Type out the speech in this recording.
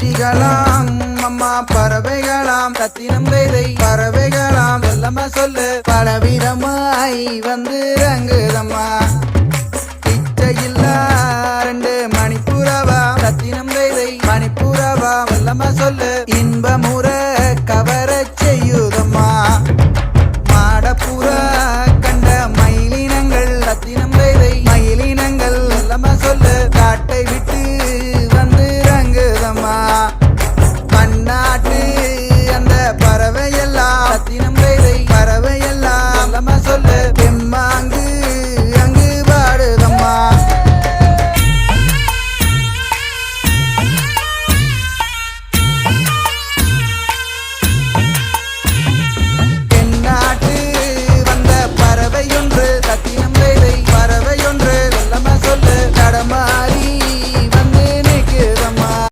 பட்சிகளாம் அம்மா பறவைகளாம் ரத்தினம் வேதை பறவைகளாம் சொல்லம்மா சொல்லு பலவிதமாய் வந்து ரங்குதம்மா இச்சையில்லா ரெண்டு மணிப்புறவா ரத்தினம் வேதை மணிப்புறவா சொல்லம்மா சொல்லு இன்பமுற கவர செய்யுதம்மா